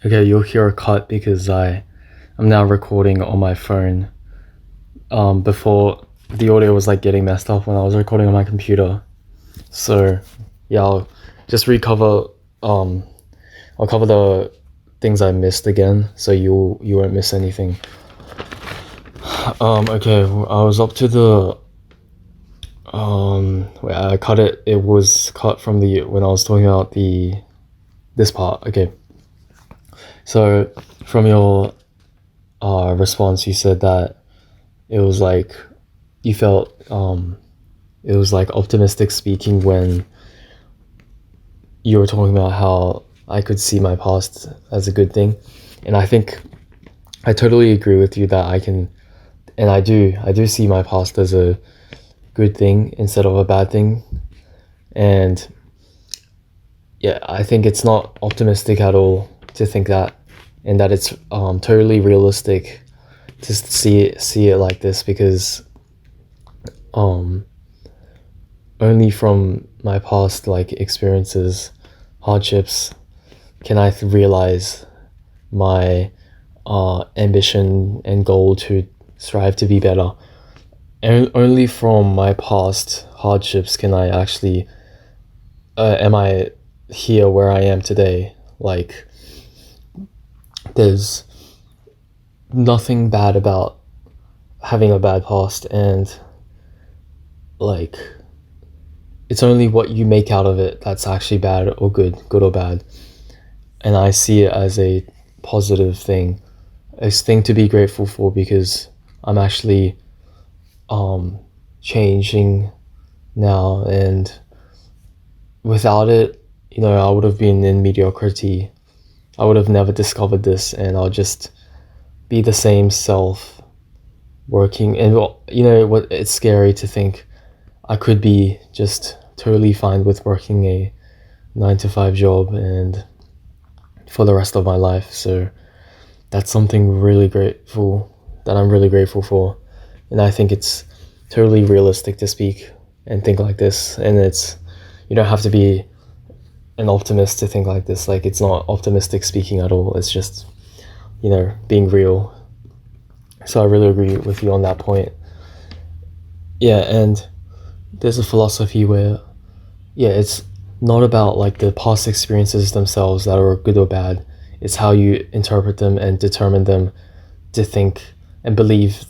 Okay, you'll hear a cut because I'm now recording on my phone. Before the audio was like getting messed up when I was recording on my computer. So yeah, I'll just recover. I'll cover the things I missed again, so you won't miss anything. Okay, I was up to the wait, I cut it. It was cut from the when I was talking about this part. Okay, so from your response, you said that it was like you felt it was like optimistic speaking when you were talking about how I could see my past as a good thing, and I think I totally agree with you that I can, and I do see my past as a good thing instead of a bad thing. And yeah, I think it's not optimistic at all to think that, and that it's totally realistic to see it like this, because only from my past like experiences, hardships, can I realize my ambition and goal to strive to be better. And only from my past hardships can I actually am I here where I am today. Like, there's nothing bad about having a bad past, and like, it's only what you make out of it that's actually bad or good or bad. And I see it as a positive thing, a thing to be grateful for, because I'm actually changing now, and without it, I would have been in mediocrity. I would have never discovered this, and I'll just be the same self working. And what, it's scary to think I could be just totally fine with working a 9 to 5 job and for the rest of my life. So that's something that I'm really grateful for. And I think it's totally realistic to speak and think like this. And you don't have to be an optimist to think like this. Like, it's not optimistic speaking at all. It's just, being real. So I really agree with you on that point. Yeah, and there's a philosophy where, yeah, it's not about like the past experiences themselves that are good or bad. It's how you interpret them and determine them to think and believe,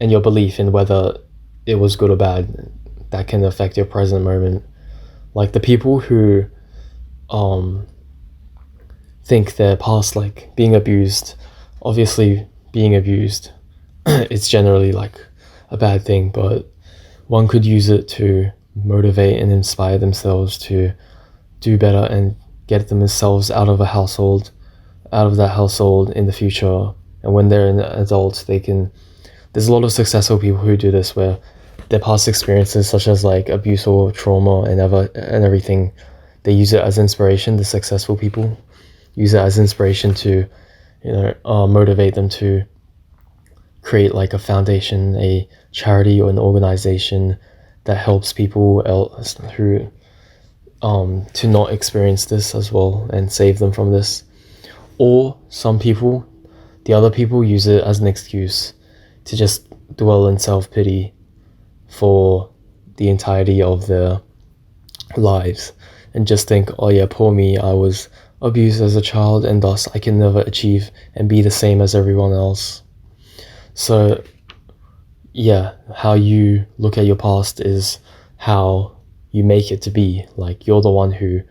and your belief in whether it was good or bad, that can affect your present moment. Like, the people who think their past, like being abused, obviously being abused, it's generally like a bad thing, but one could use it to motivate and inspire themselves to do better and get themselves out of that household in the future. And when they're an adult, there's a lot of successful people who do this, where their past experiences, such as like abuse or trauma and everything, they use it as inspiration. The successful people use it as inspiration to motivate them to create like a foundation, a charity or an organization that helps people else who to not experience this as well, and save them from this. Or the other people use it as an excuse to just dwell in self-pity for the entirety of their lives, and just think, oh yeah, poor me, I was abused as a child, and thus I can never achieve and be the same as everyone else. So yeah, how you look at your past is how you make it to be. Like, you're the one who,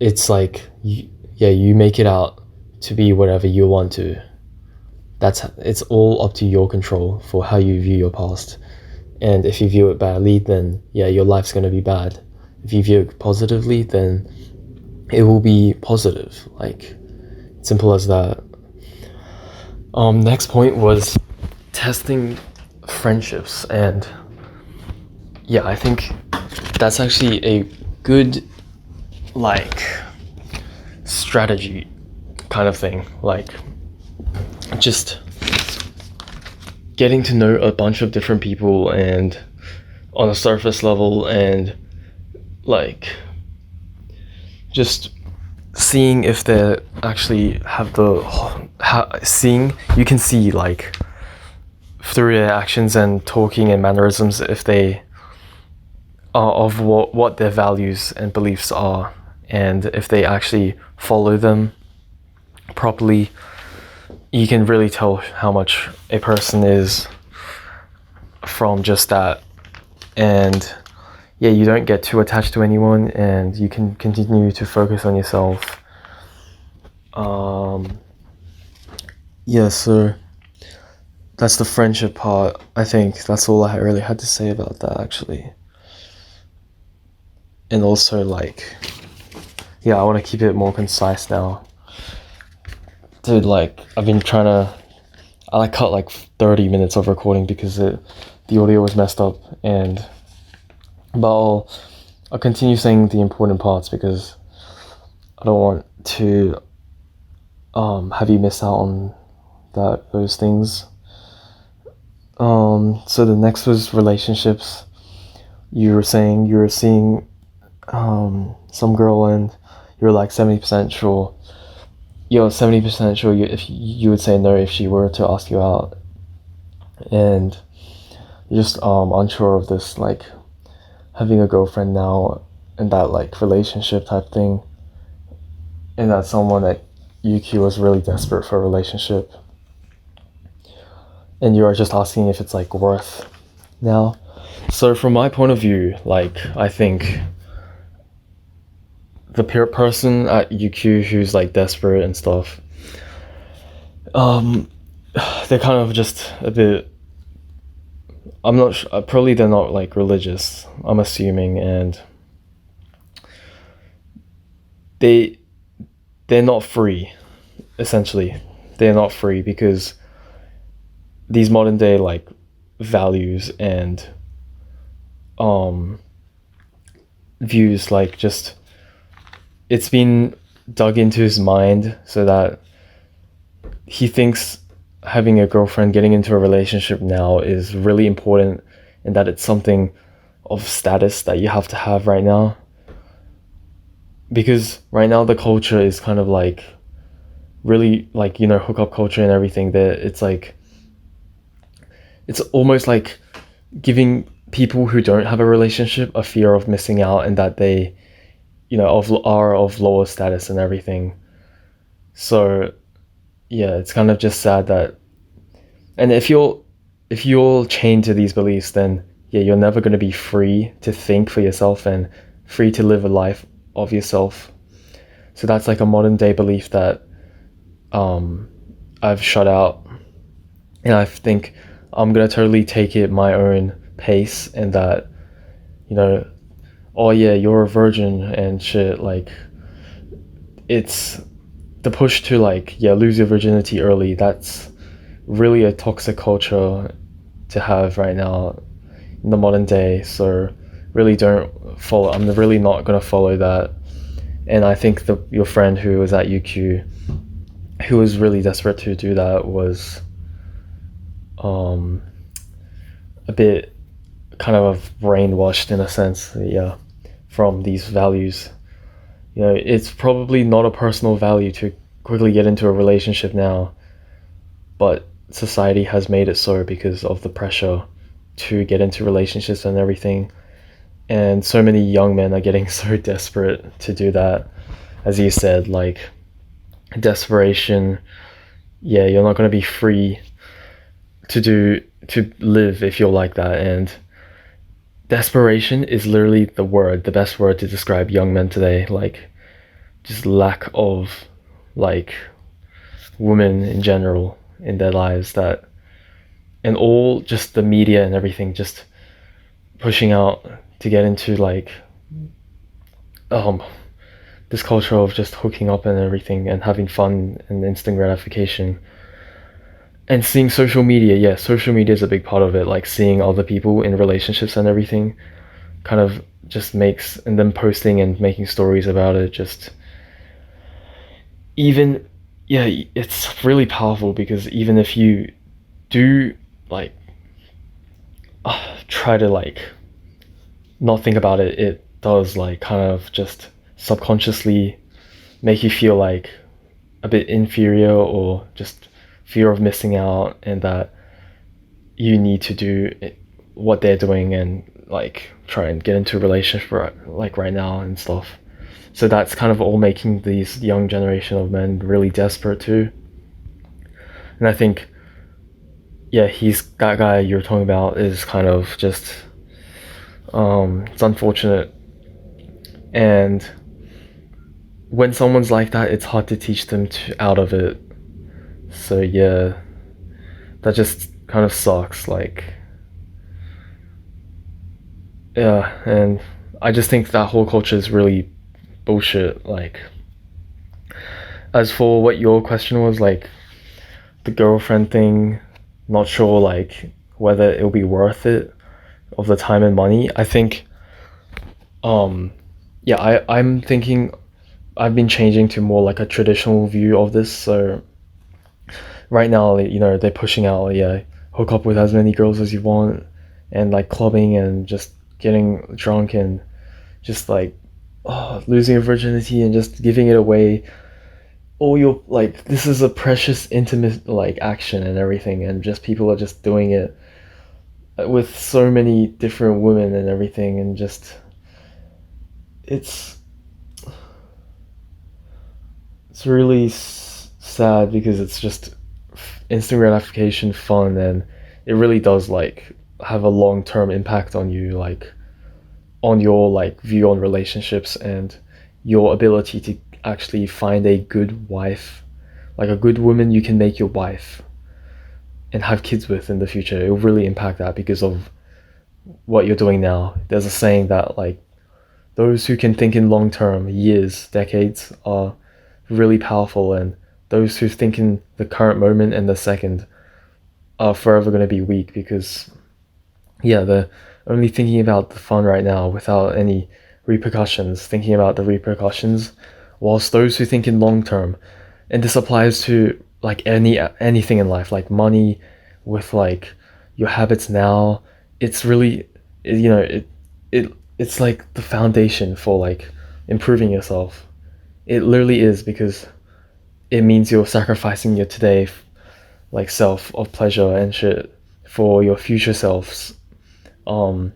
it's like, you make it out to be whatever you want to. It's all up to your control for how you view your past. And if you view it badly, then yeah, your life's going to be bad. If you view it positively, then it will be positive. Like, simple as that. Next point was testing friendships, and yeah, I think that's actually a good like strategy kind of thing. Like, just getting to know a bunch of different people, and on a surface level, and like just seeing if they actually have seeing, you can see like through their actions and talking and mannerisms if they are of what their values and beliefs are, and if they actually follow them properly. You can really tell how much a person is from just that. And yeah, you don't get too attached to anyone, and you can continue to focus on yourself. Yeah, so that's the friendship part. I think that's all I really had to say about that, actually. And also, like, yeah, I want to keep it more concise now. Dude, like, I've been trying to, I like cut like 30 minutes of recording because the audio was messed up, but I'll continue saying the important parts because I don't want to have you miss out on those things. So the next was relationships. You were saying you were seeing some girl and you were like 70% sure. You're 70% sure if you would say no if she were to ask you out, and you're just unsure of this, like having a girlfriend now and that like relationship type thing, and that someone that Yuki was really desperate for a relationship, and you are just asking if it's like worth now. So from my point of view, like I think the person at UQ who's like desperate and stuff, they're kind of just a bit, I'm not sure, probably they're not like religious, I'm assuming, and they're not free, essentially. They're not free because these modern day like values and views, like just it's been dug into his mind so that he thinks having a girlfriend, getting into a relationship now is really important, and that it's something of status that you have to have right now. Because right now the culture is kind of like really like, you know, hookup culture and everything, that it's like, it's almost like giving people who don't have a relationship a fear of missing out, and that they, you know, are of lower status and everything. So yeah, it's kind of just sad that, and if you're chained to these beliefs, then yeah, you're never going to be free to think for yourself and free to live a life of yourself. So that's like a modern day belief that I've shut out, and I think I'm gonna totally take it my own pace, and that, you know, oh yeah, you're a virgin and shit, like it's the push to like, yeah, lose your virginity early. That's really a toxic culture to have right now in the modern day. So really don't follow, I'm really not gonna follow that. And I think your friend who was at UQ, who was really desperate to do that, was a bit kind of brainwashed in a sense, yeah, from these values. You know, it's probably not a personal value to quickly get into a relationship now, but society has made it so because of the pressure to get into relationships and everything. And so many young men are getting so desperate to do that. As you said, like desperation, yeah, you're not going to be free to live if you're like that. And desperation is literally the best word to describe young men today. Like just lack of like women in general in their lives, that, and all just the media and everything just pushing out to get into like this culture of just hooking up and everything and having fun and instant gratification. And seeing social media, yeah, social media is a big part of it, like seeing other people in relationships and everything kind of just makes, and them posting and making stories about it, just even, yeah, it's really powerful, because even if you do like try to like not think about it, it does like kind of just subconsciously make you feel like a bit inferior or just fear of missing out, and that you need to do what they're doing and like try and get into a relationship like right now and stuff. So that's kind of all making these young generation of men really desperate too. And I think, yeah, he's that guy you're talking about is kind of just it's unfortunate. And when someone's like that, it's hard to teach them out of it. So yeah, that just kind of sucks. Like, yeah, and I just think that whole culture is really bullshit. Like, as for what your question was, like the girlfriend thing, not sure like whether it'll be worth it of the time and money. I think, yeah, I'm thinking I've been changing to more like a traditional view of this. So right now, you know, they're pushing out, yeah, hook up with as many girls as you want, and like clubbing and just getting drunk and just like losing your virginity and just giving it away. All your like, this is a precious, intimate like action and everything, and just people are just doing it with so many different women and everything, and just it's it's really sad because it's just instant gratification fun, and it really does like have a long-term impact on you, like on your like view on relationships and your ability to actually find a good wife, like a good woman you can make your wife and have kids with in the future. It will really impact that because of what you're doing now. There's a saying that like those who can think in long term, years, decades, are really powerful, and those who think in the current moment and the second are forever going to be weak because, yeah, they're only thinking about the fun right now without any repercussions, thinking about the repercussions, whilst those who think in long term, and this applies to like anything in life, like money, with like your habits now, it's really, you know, it's like the foundation for like improving yourself. It literally is, because it means you're sacrificing your today like self of pleasure and shit for your future self's um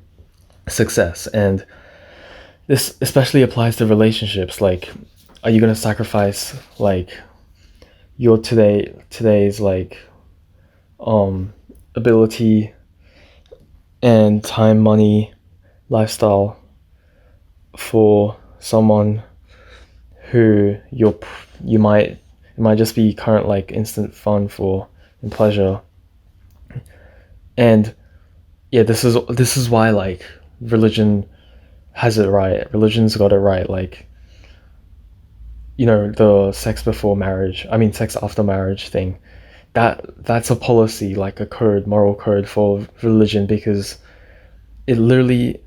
success. And this especially applies to relationships. Like, are you gonna sacrifice like your today's like um ability and time, money, lifestyle for someone who you might, it might just be current like instant fun for and pleasure? And yeah, this is why like religion has it right. Religion's got it right. Like, you know, the sex before marriage, I mean sex after marriage thing, that's a policy, like a code, moral code for religion, because it literally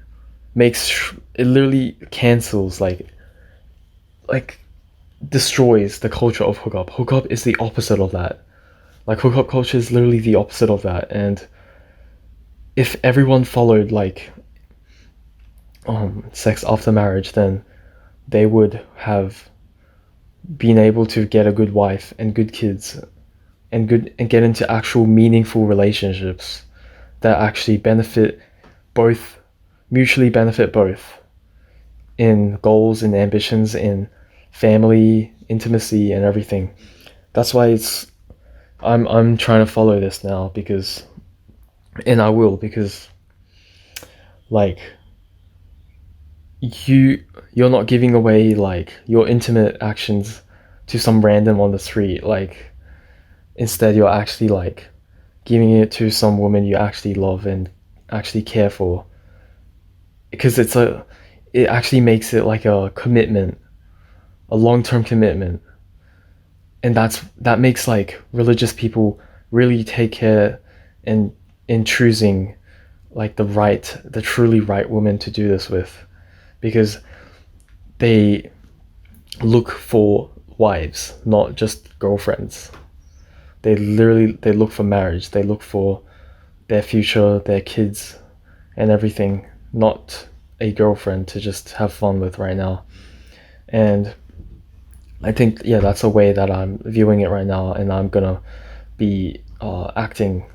it literally cancels like destroys the culture of hookup. Hookup is the opposite of that. Like, hookup culture is literally the opposite of that. And if everyone followed like sex after marriage, then they would have been able to get a good wife and good kids and get into actual meaningful relationships that actually benefit both, mutually benefit both, in goals and ambitions, in family, intimacy, and everything. That's why I'm trying to follow this now, because, and I will, because like you're not giving away like your intimate actions to some random on the street. Like, instead you're actually like giving it to some woman you actually love and actually care for, because it actually makes it like a commitment, a long-term commitment. And that makes like religious people really take care in choosing like the truly right woman to do this with, because they look for wives, not just girlfriends. They look for marriage. They look for their future, their kids, and everything, not a girlfriend to just have fun with right now. And I think, yeah, that's a way that I'm viewing it right now, and I'm gonna be acting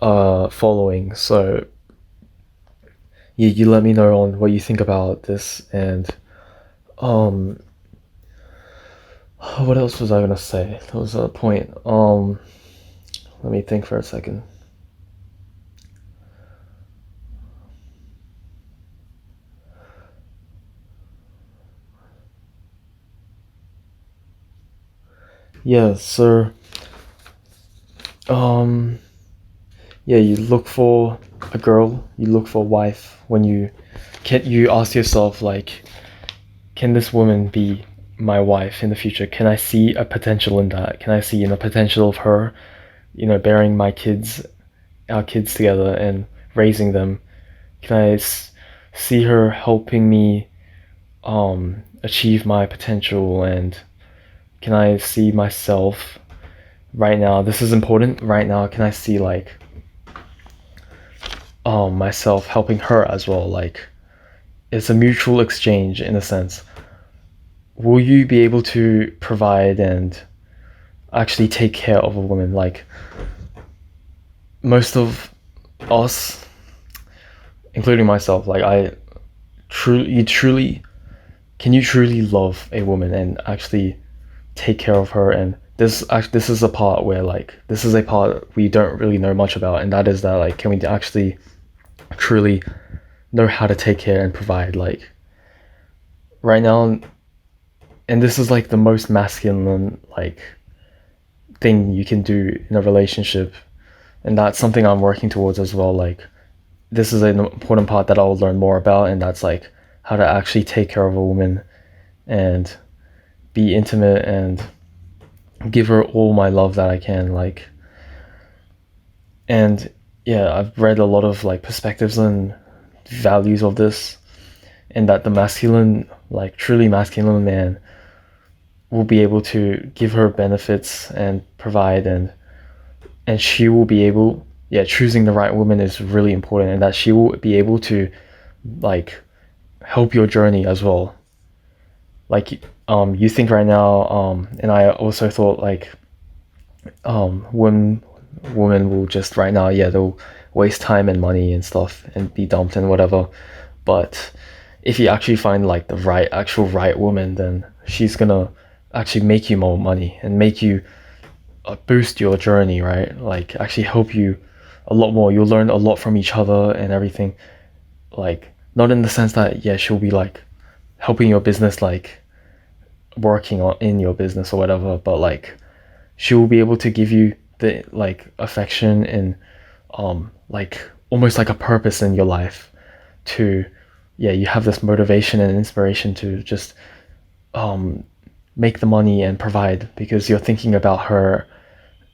following. So you let me know on what you think about this. And um what else was I gonna say? There was a point. Let me think for a second. Yeah, so um yeah, you look for a girl, you look for a wife when you ask yourself, like, can this woman be my wife in the future? Can I see a potential in that? Can I see a potential of her, bearing our kids together and raising them? Can I see her helping me achieve my potential? And can I see myself right now? This is important. Right now, can I see, like, myself helping her as well? Like, it's a mutual exchange in a sense. Will you be able to provide and actually take care of a woman? Like, most of us, including myself, like, truly, can you truly love a woman and actually take care of her? And this is a part where, like, this is a part we don't really know much about, and that is that, like, can we actually truly know how to take care and provide? Like, right now, and this is like the most masculine, like, thing you can do in a relationship, and that's something I'm working towards as well. Like, this is an important part that I'll learn more about, and that's like how to actually take care of a woman and be intimate and give her all my love that I can. Like, and yeah, I've read a lot of, like, perspectives and values of this, and that the masculine, like, truly masculine man will be able to give her benefits and provide, and she will be able, yeah, choosing the right woman is really important, and that she will be able to, like, help your journey as well. Like, you think right now, and I also thought, like, when women will just right now, yeah, they'll waste time and money and stuff and be dumped and whatever. But if you actually find, like, the actual right woman, then she's gonna actually make you more money and make you boost your journey, right? Like, actually help you a lot more. You'll learn a lot from each other and everything. Like, not in the sense that, yeah, she'll be, like, helping your business, like, working on in your business or whatever, but, like, she will be able to give you the, like, affection and like, almost like a purpose in your life to, yeah, you have this motivation and inspiration to just um make the money and provide, because you're thinking about her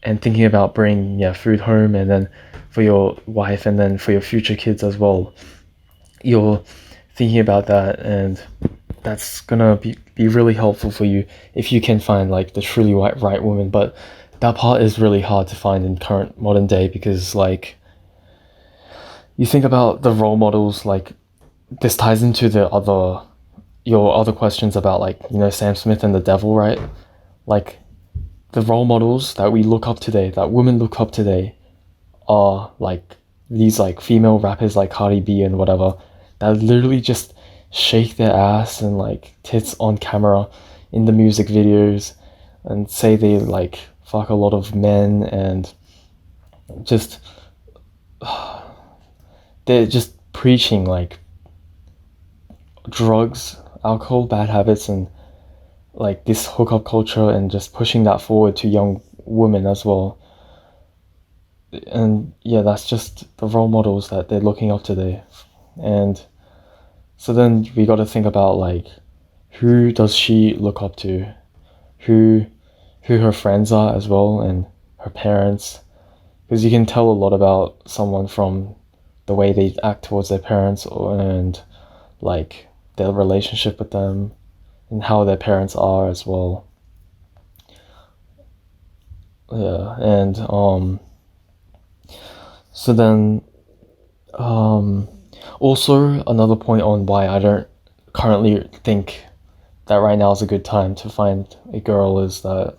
and thinking about bringing, yeah, food home, and then for your wife, and then for your future kids as well. You're thinking about that, and that's gonna be really helpful for you if you can find, like, the truly right woman. But that part is really hard to find in current modern day, because, like, you think about the role models, like, this ties into your other questions about, like, Sam Smith and the devil, right? Like, the role models that we look up today, that women look up today, are, like, these, like, female rappers like Cardi B and whatever, that literally just shake their ass and, like, tits on camera in the music videos, and say they, like, fuck a lot of men, and just they're just preaching, like, drugs, alcohol, bad habits, and, like, this hookup culture, and just pushing that forward to young women as well. And yeah, that's just the role models that they're looking up today. And so then we got to think about, like, who does she look up to, who her friends are as well, and her parents, because you can tell a lot about someone from the way they act towards their parents, and, like, their relationship with them, and how their parents are as well. Yeah, and so then also another point on why I don't currently think that right now is a good time to find a girl is that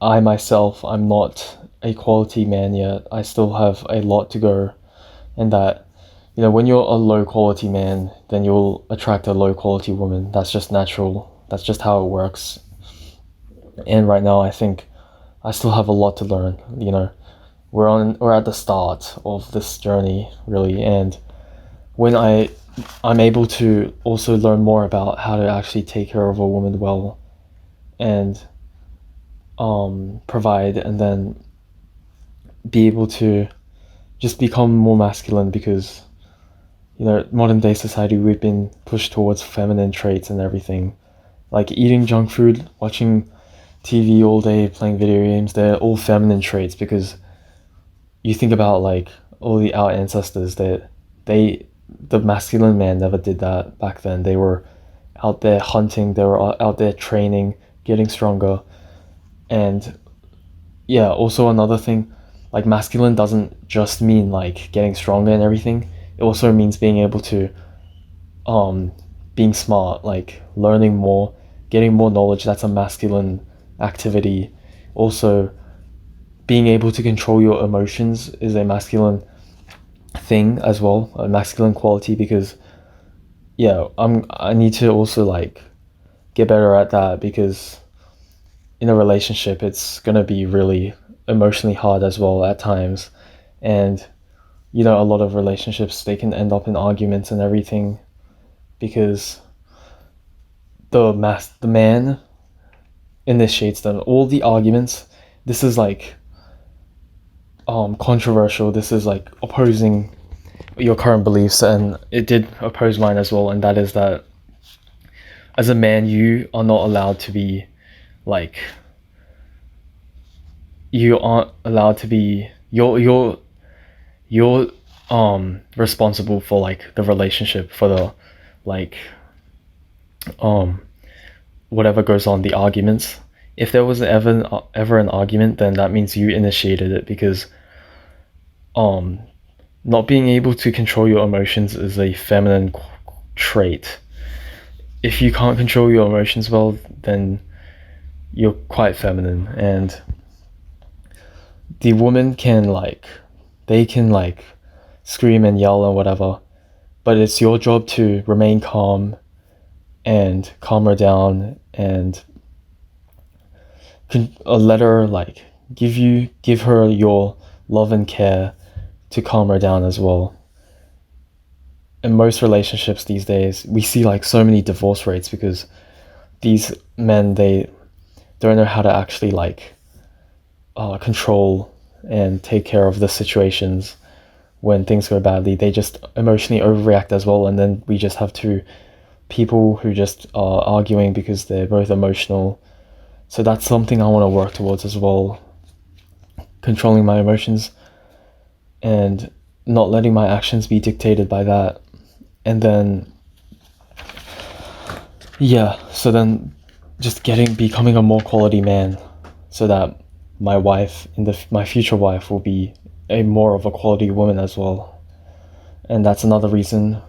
I myself, I'm not a quality man yet. I still have a lot to go, and that, when you're a low quality man, then you'll attract a low quality woman. That's just natural. That's just how it works. And right now, I think I still have a lot to learn. We're at the start of this journey, really, and when I'm able to also learn more about how to actually take care of a woman well, and provide, and then be able to just become more masculine, because modern day society, we've been pushed towards feminine traits and everything, like eating junk food, watching TV all day, playing video games. They're all feminine traits, because you think about like our ancestors, the masculine man never did that back then. They were out there hunting, they were out there training, getting stronger. And yeah, also another thing, like masculine doesn't just mean like getting stronger and everything. It also means being able to being smart, like learning more, getting more knowledge. That's a masculine activity. Also, being able to control your emotions is a masculine thing as well, a masculine quality, because yeah, I need to also like get better at that, because in a relationship it's gonna be really emotionally hard as well at times. And a lot of relationships, they can end up in arguments and everything, because the man initiates them, all the arguments. This is like controversial. This is like opposing your current beliefs, and it did oppose mine as well. And that is that as a man, you are not allowed to be like, you aren't allowed to be, you're responsible for like the relationship, for the like whatever goes on, the arguments. If there was ever an argument, then that means you initiated it, because not being able to control your emotions is a feminine trait. If you can't control your emotions well, then you're quite feminine. And the woman can like, they can like scream and yell and whatever, but it's your job to remain calm and calm her down, and let her like give her your love and care to calm her down as well. In most relationships these days, we see like so many divorce rates, because these men, they don't know how to actually like control and take care of the situations when things go badly. They just emotionally overreact as well, and then we just have two people who just are arguing because they're both emotional. So that's something I want to work towards as well, controlling my emotions and not letting my actions be dictated by that. And then so then just becoming a more quality man, so that my wife, my future wife, will be a more of a quality woman as well. And that's another reason.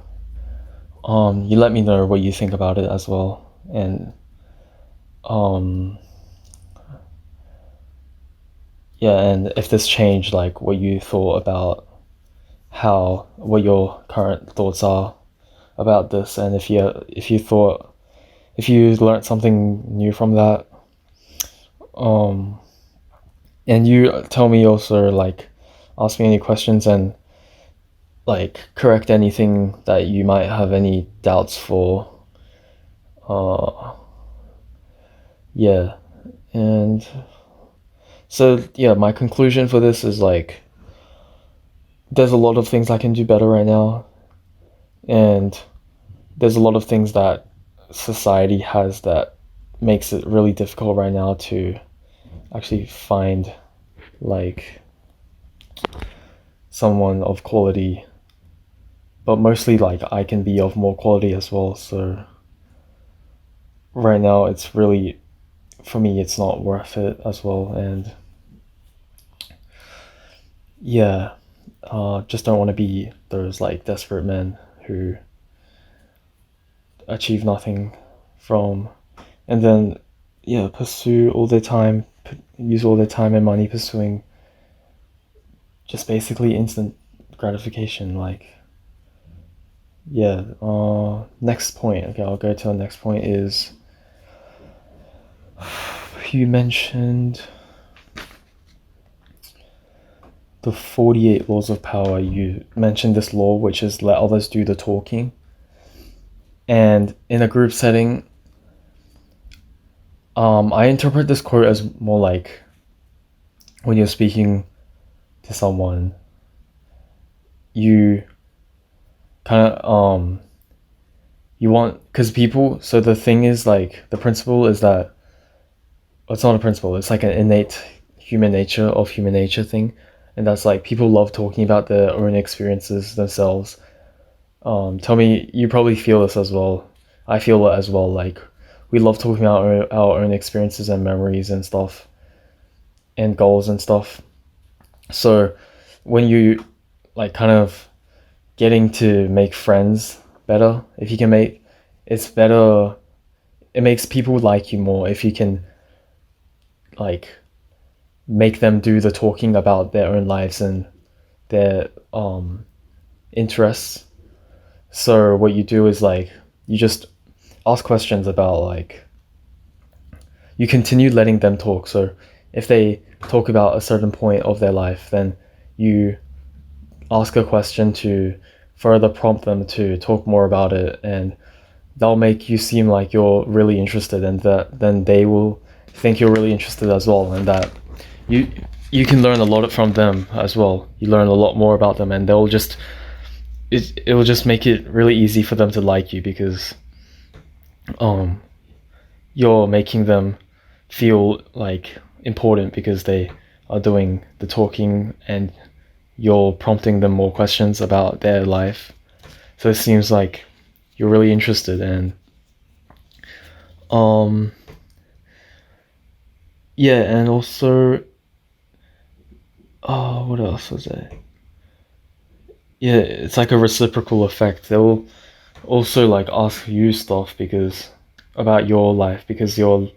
You let me know what you think about it as well. And and if this changed like what you thought about what your current thoughts are about this, and if you learned something new from that. And you tell me also, like, ask me any questions, and like correct anything that you might have any doubts for. And so my conclusion for this is like, there's a lot of things I can do better right now, and there's a lot of things that society has that makes it really difficult right now to actually find like someone of quality. But mostly like I can be of more quality as well. So right now it's really, for me, it's not worth it as well. And just don't want to be those like desperate men who achieve nothing from, and then pursue all their time, use all their time and money pursuing just basically instant gratification. Like, next point. Okay, I'll go to the next point. Is you mentioned the 48 laws of power. You mentioned this law, which is let others do the talking. And in a group setting, I interpret this quote as more like when you're speaking to someone, you kind of you want, because people, so the thing is, like, the principle is that, it's not a principle, it's like an innate human nature thing, and that's like people love talking about their own experiences themselves. Tell me, you probably feel this as well. I feel it as well. Like, we love talking about our own experiences and memories and stuff, and goals and stuff. So when you, like, kind of getting to make friends better, if you can make, it's better, it makes people like you more if you can, like, make them do the talking about their own lives and their interests. So what you do is, like, you just ask questions about, like, you continue letting them talk. So if they talk about a certain point of their life, then you ask a question to further prompt them to talk more about it, and that'll make you seem like you're really interested, and that then they will think you're really interested as well, and that you can learn a lot from them as well. You learn a lot more about them, and they'll just, it will just make it really easy for them to like you, because you're making them feel like important because they are doing the talking, and you're prompting them more questions about their life. So it seems like you're really interested. And and also, what else was there? Yeah, it's like a reciprocal effect. They'll also, like, ask you stuff because about your life, because you're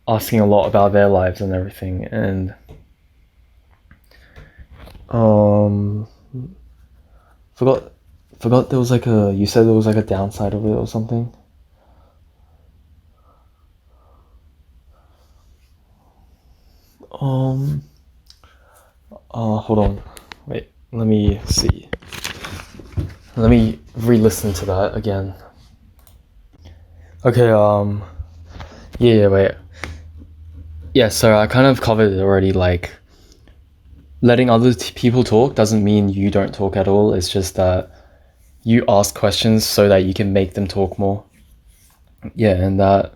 asking a lot about their lives and everything. And forgot there was like a, you said there was like a downside of it or something. Hold on, wait, let me see, let me re-listen to that again. Okay, so I kind of covered it already. Like, letting other people talk doesn't mean you don't talk at all. It's just that you ask questions so that you can make them talk more. Yeah, and that,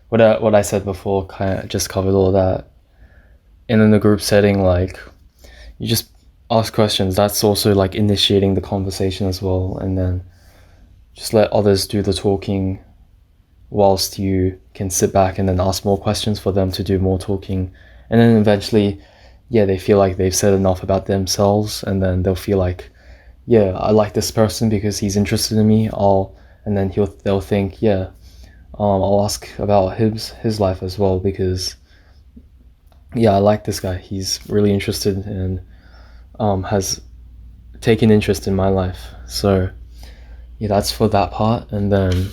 what I said before kind of just covered all that. And in the group setting, like, you just ask questions. That's also like initiating the conversation as well, and then just let others do the talking whilst you can sit back and then ask more questions for them to do more talking. And then eventually, they feel like they've said enough about themselves, and then they'll feel like, I like this person because he's interested in me. And then they'll think, I'll ask about his life as well, because I like this guy. He's really interested and has taken interest in my life. So that's for that part. And then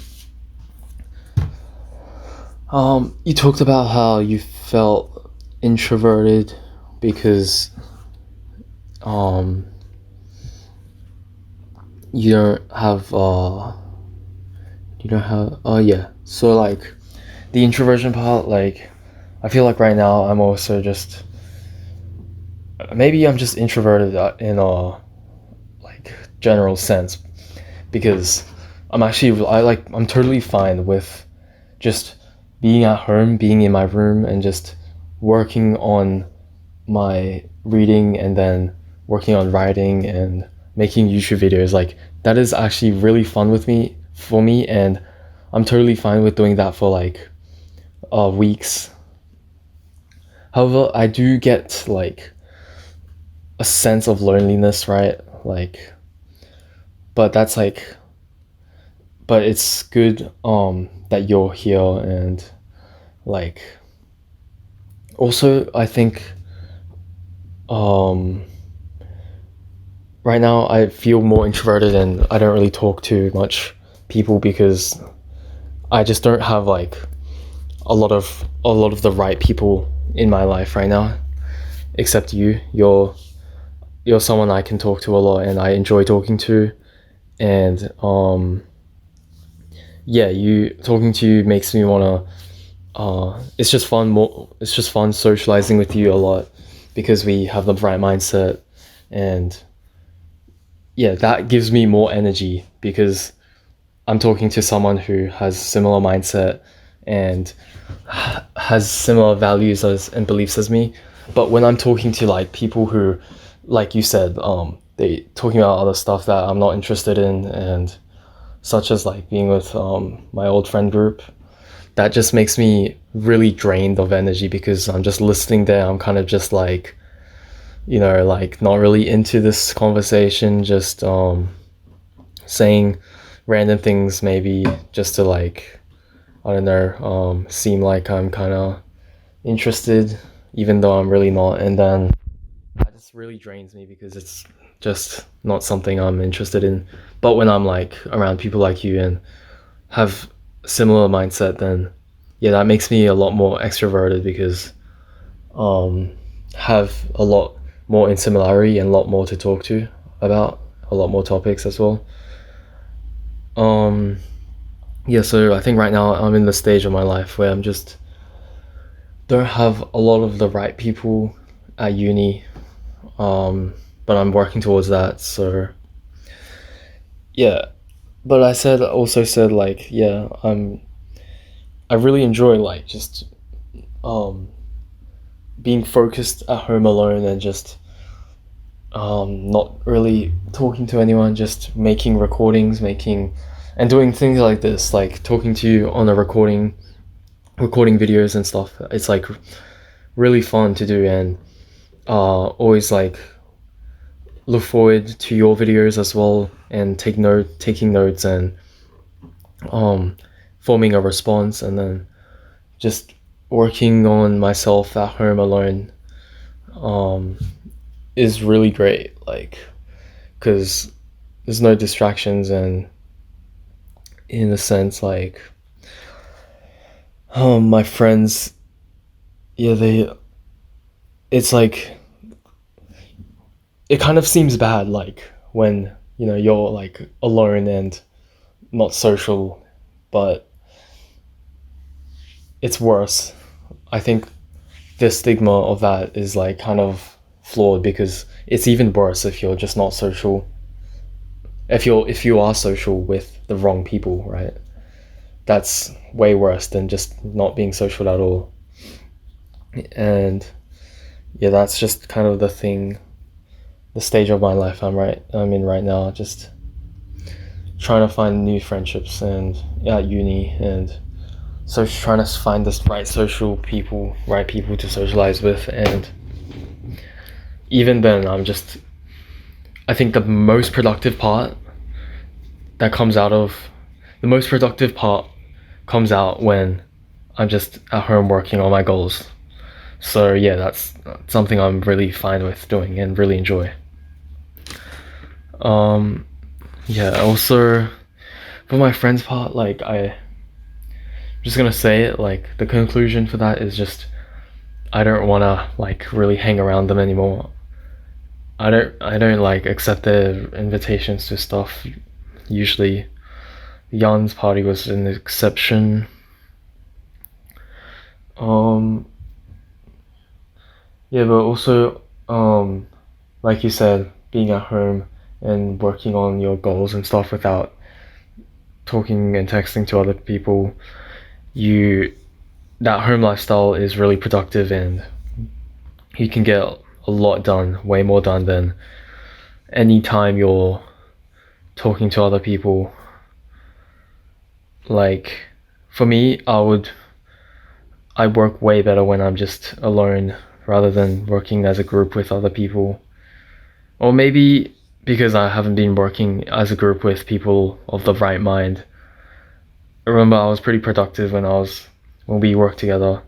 you talked about how you felt introverted because you don't have so, like, the introversion part, like, I feel like right now I'm also just, maybe I'm just introverted in a, like, general sense, because I'm totally fine with just being at home, being in my room, and just working on my reading, and then working on writing and making YouTube videos. Like, that is actually really fun for me, and I'm totally fine with doing that for, like, weeks. However, I do get, like, a sense of loneliness, right? Like, but but it's good that you're here. And like also I think um right now I feel more introverted and I don't really talk to much people because I just don't have like a lot of the right people in my life right now, except you. You're someone I can talk to a lot and I enjoy talking to. And yeah, you talking to you makes me wanna it's just fun socializing with you a lot because we have the right mindset. And yeah, that gives me more energy because I'm talking to someone who has similar mindset and has similar values as and beliefs as me. But when I'm talking to like people who, like you said, they talking about other stuff that I'm not interested in, and such as like being with my old friend group, that just makes me really drained of energy because I'm just listening there. I'm kind of just like, like not really into this conversation, just saying random things maybe just to like, I don't know, seem like I'm kind of interested, even though I'm really not. And then that just really drains me because it's just not something I'm interested in. But when I'm like around people like you and have similar mindset, then yeah, that makes me a lot more extroverted because um have a lot more in similarity and a lot more to talk to about, a lot more topics as well. Um yeah, so I think right now I'm in the stage of my life where I'm just don't have a lot of the right people at uni, but I'm working towards that. So yeah, but also said like yeah, I really enjoy like just um being focused at home alone and just not really talking to anyone, just making recordings, making and doing things like this, like talking to you on a recording videos and stuff. It's like really fun to do. And always like look forward to your videos as well and taking notes and um forming a response, and then just working on myself at home alone um is really great, like because there's no distractions. And in a sense like my friends, yeah, they it's like it kind of seems bad like when you're like alone and not social, but it's worse. I think the stigma of that is like kind of flawed because it's even worse if you're just not social. If you are social with the wrong people, right? That's way worse than just not being social at all. And yeah, that's just kind of the stage of my life I'm in right now. Just trying to find new friendships and at uni, and so trying to find this right people to socialize with. And even then I think that comes out of the most productive part comes out when I'm just at home working on my goals. So yeah, that's something I'm really fine with doing and really enjoy. um yeah, also for my friends part, like I'm just gonna say it, like the conclusion for that is just I don't wanna like really hang around them anymore. I don't like accept their invitations to stuff usually. Jan's party was an exception. um yeah, but also like you said, being at home and working on your goals and stuff without talking and texting to other people, you that home lifestyle is really productive and you can get a lot done, way more done than any time you're talking to other people. Like for me, I work way better when I'm just alone rather than working as a group with other people. Or maybe because I haven't been working as a group with people of the right mind, I remember I was pretty productive when we worked together.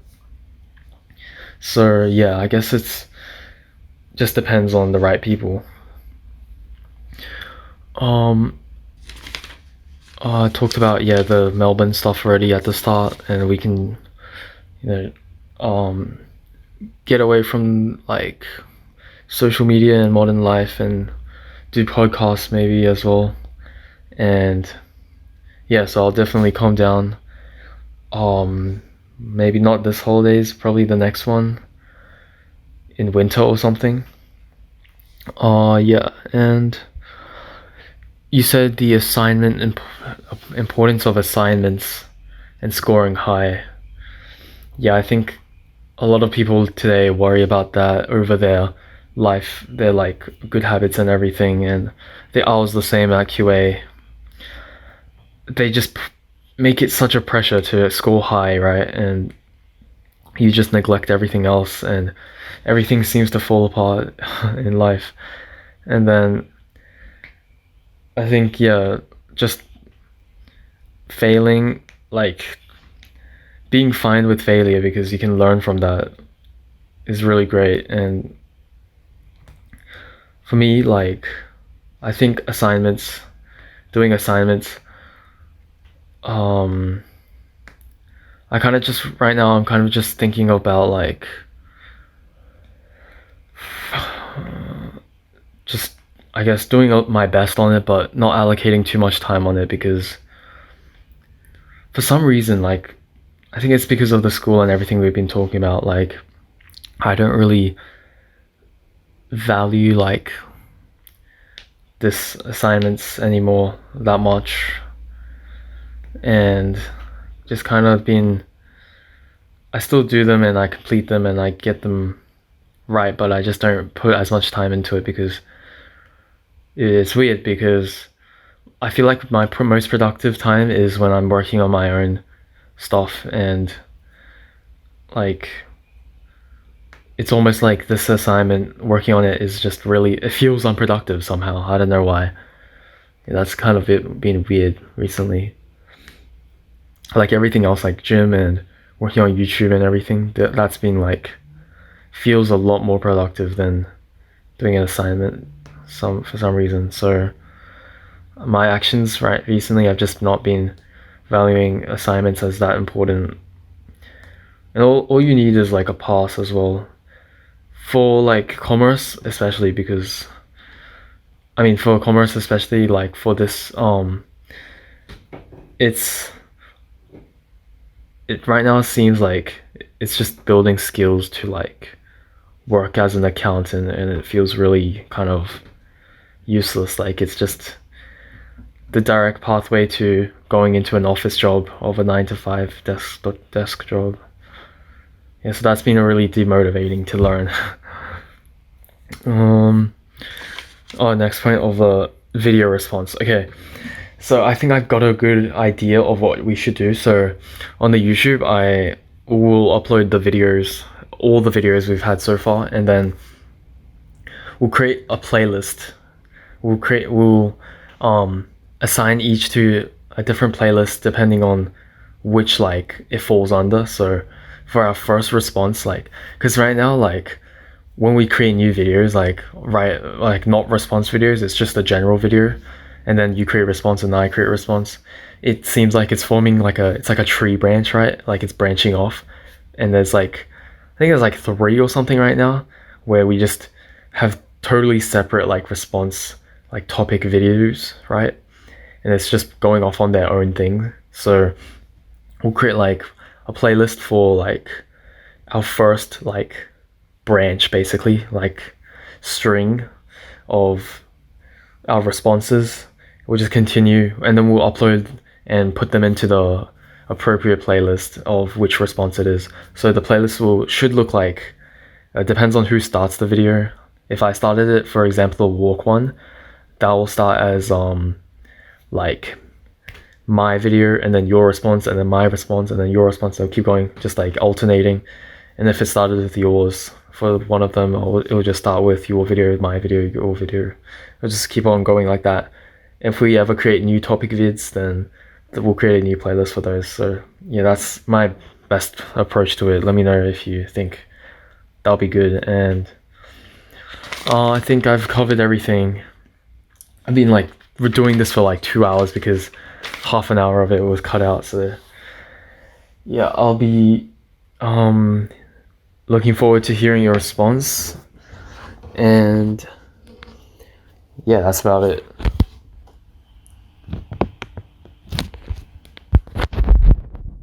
So yeah, I guess it's just depends on the right people. Um, I talked about, yeah, the Melbourne stuff already at the start, and we can, you know, um, get away from like social media and modern life and do podcasts maybe as well. And yeah, so I'll definitely calm down. Maybe not this holidays, probably the next one in winter or something. Yeah, and you said the importance of assignments and scoring high. Yeah, I think a lot of people today worry about that over their life, their like good habits and everything, and they are always the same at QA. They just make it such a pressure to score high, right? And you just neglect everything else, and everything seems to fall apart in life. And then I think, yeah, just failing, like being fine with failure because you can learn from that is really great. And for me, like, I think doing assignments, um, I kind of just, right now, I'm kind of just thinking about like, just, I guess, doing my best on it, but not allocating too much time on it because for some reason, like, I think it's because of the school and everything we've been talking about, like, I don't really value like this assignments anymore that much, and just kind of been, I still do them and I complete them and I get them right, but I just don't put as much time into it because it's weird because I feel like my most productive time is when I'm working on my own stuff, and like it's almost like this assignment, working on it is just really, it feels unproductive somehow. I don't know why. Yeah, that's kind of it being weird recently. Like everything else, like gym and working on YouTube and everything, that's been like, feels a lot more productive than doing an assignment for some reason. So my actions right recently, I've just not been valuing assignments as that important. And all you need is like a pass as well. For like commerce, especially because I mean for commerce especially, like for this it's it right now seems like it's just building skills to like work as an accountant, and it feels really kind of useless. Like it's just the direct pathway to going into an office job of a 9 to 5 desk job. Yeah, so that's been really demotivating to learn. Next point of the video response. Okay, so I think I've got a good idea of what we should do. So on the YouTube, I will upload the videos, all the videos we've had so far, and then we'll create a playlist. We'll assign each to a different playlist depending on which like it falls under. So for our first response, like, because right now, like when we create new videos, like not response videos, it's just a general video, and then you create response and I create response. It seems like it's forming like it's like a tree branch, right? Like it's branching off, and there's like, I think there's like 3 or something right now where we just have totally separate like response, like topic videos, right? And it's just going off on their own thing. So we'll create like a playlist for like our first like branch, basically like string of our responses. We'll just continue, and then we'll upload and put them into the appropriate playlist of which response it is. So the playlist should look like, depends on who starts the video. If I started it, for example, the walk one, that will start as like my video and then your response and then my response and then your response. They'll keep going, just like alternating. And if it started with yours for one of them, it will just start with your video, my video, your video. It'll just keep on going like that. If we ever create new topic vids, then we'll create a new playlist for those. So yeah, that's my best approach to it. Let me know if you think that'll be good. And I think I've covered everything. I've been like we're doing this for like 2 hours because half an hour of it was cut out. So yeah, I'll be looking forward to hearing your response. And yeah, that's about it.